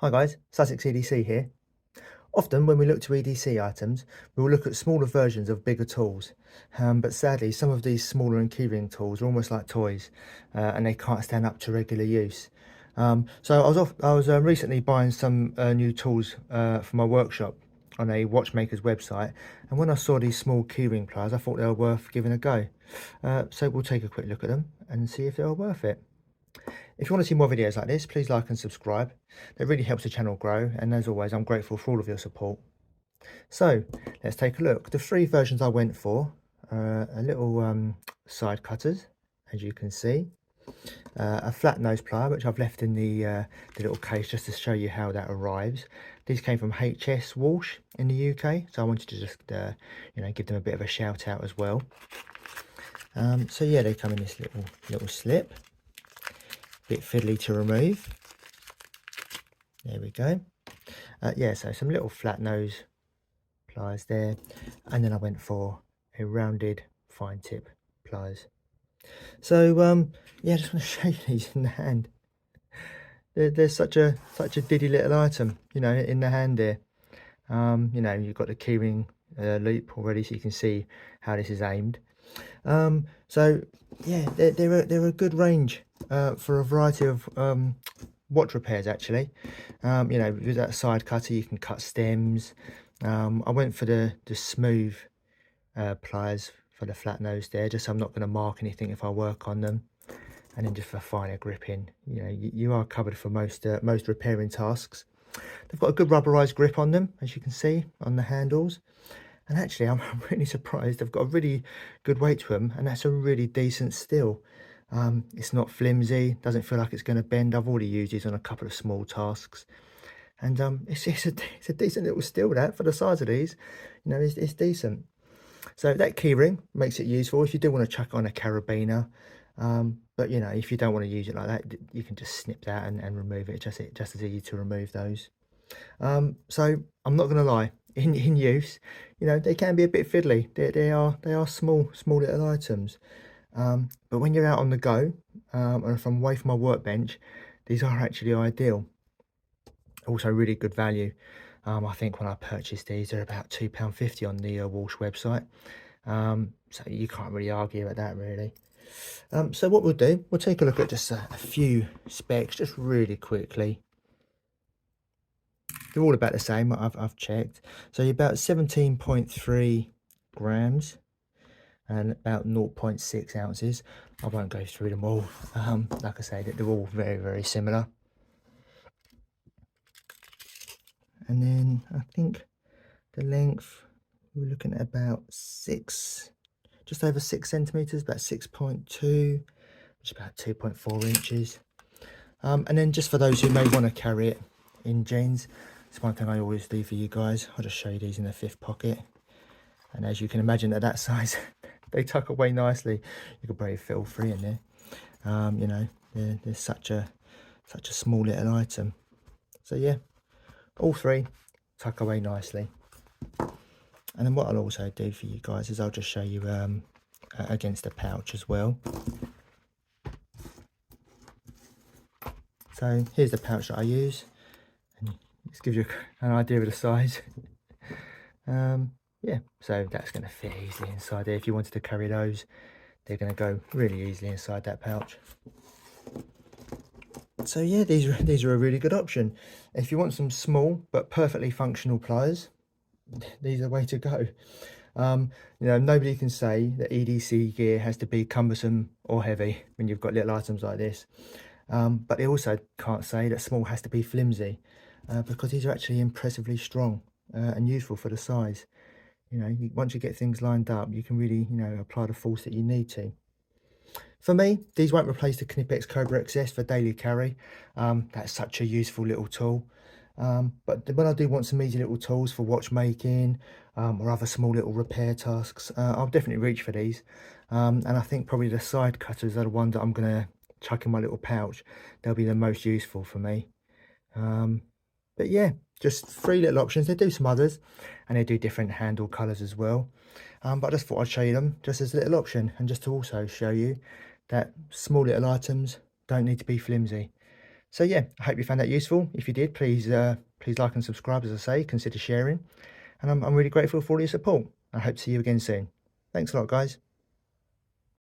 Hi guys, Sussex EDC here. Often when we look to EDC items, we will look at smaller versions of bigger tools. But sadly, some of these smaller and keyring tools are almost like toys, and they can't stand up to regular use. So I was recently buying some new tools for my workshop on a watchmaker's website, and when I saw these small keyring pliers, I thought they were worth giving a go. So we'll take a quick look at them and see if they were worth it. If you want to see more videos like this, please like and subscribe. That really helps the channel grow, and as always, I'm grateful for all of your support. So let's take a look. The three versions I went for are little side cutters, as you can see. A flat nose plier, which I've left in the little case just to show you how that arrives. These came from HS Walsh in the UK, so I wanted to just give them a bit of a shout out as well. So yeah, they come in this little slip. Bit fiddly to remove. There we go. Yeah, so some little flat nose pliers there, and then I went for a rounded fine tip pliers. So yeah, I just want to show you these in the hand. They're such a diddy little item, in the hand there. You've got the keyring loop already, so you can see how this is aimed. So yeah, they're a good range for a variety of watch repairs actually. With that side cutter you can cut stems. I went for the smooth pliers for the flat nose there, just so I'm not going to mark anything if I work on them. And then just for finer gripping, you are covered for most repairing tasks. They've got a good rubberized grip on them, as you can see on the handles. And actually, I'm really surprised. They've got a really good weight to them, and that's a really decent steel. It's not flimsy, doesn't feel like it's going to bend. I've already used these on a couple of small tasks. And it's a decent little steel, that, for the size of these. It's decent. So that keyring makes it useful if you do want to chuck it on a carabiner. But if you don't want to use it like that, you can just snip that and remove it. Just as easy to remove those. So I'm not going to lie, in use, they can be a bit fiddly. They are small little items. But when you're out on the go, and if I'm away from my workbench, these are actually ideal. Also really good value. I think when I purchased these, they're about £2.50 on the Walsh website. So you can't really argue at that, really. So what we'll do, we'll take a look at just a few specs, just really quickly. They're all about the same, I've checked. So you're about 17.3 grams and about 0.6 ounces. I won't go through them all. Like I say, they're all very, very similar. And then I think the length, we're looking at about just over 6 centimeters, about 6.2, which is about 2.4 inches. And then just for those who may want to carry it in jeans, it's one thing I always do for you guys. I'll just show you these in the fifth pocket. And as you can imagine, at that size, they tuck away nicely. You could probably feel free in there. They're such a small little item. So yeah, all three tuck away nicely. And then what I'll also do for you guys is I'll just show you against the pouch as well. So here's the pouch that I use, and this gives you an idea of the size. Yeah, so that's going to fit easily inside there. If you wanted to carry those, they're going to go really easily inside that pouch. So yeah, these are a really good option. If you want some small but perfectly functional pliers, these are the way to go. Nobody can say that EDC gear has to be cumbersome or heavy when you've got little items like this. But they also can't say that small has to be flimsy, because these are actually impressively strong and useful for the size. Once you get things lined up, you can really, apply the force that you need to. For me, these won't replace the Knipex Cobra XS for daily carry. That's such a useful little tool. But when I do want some easy little tools for watchmaking or other small little repair tasks, I'll definitely reach for these. And I think probably the side cutters are the ones that I'm going to chuck in my little pouch. They'll be the most useful for me. But yeah, just three little options. They do some others, and they do different handle colours as well. But I just thought I'd show you them just as a little option, and just to also show you that small little items don't need to be flimsy. So yeah, I hope you found that useful. If you did, please like and subscribe, as I say, consider sharing. And I'm really grateful for all your support. I hope to see you again soon. Thanks a lot, guys.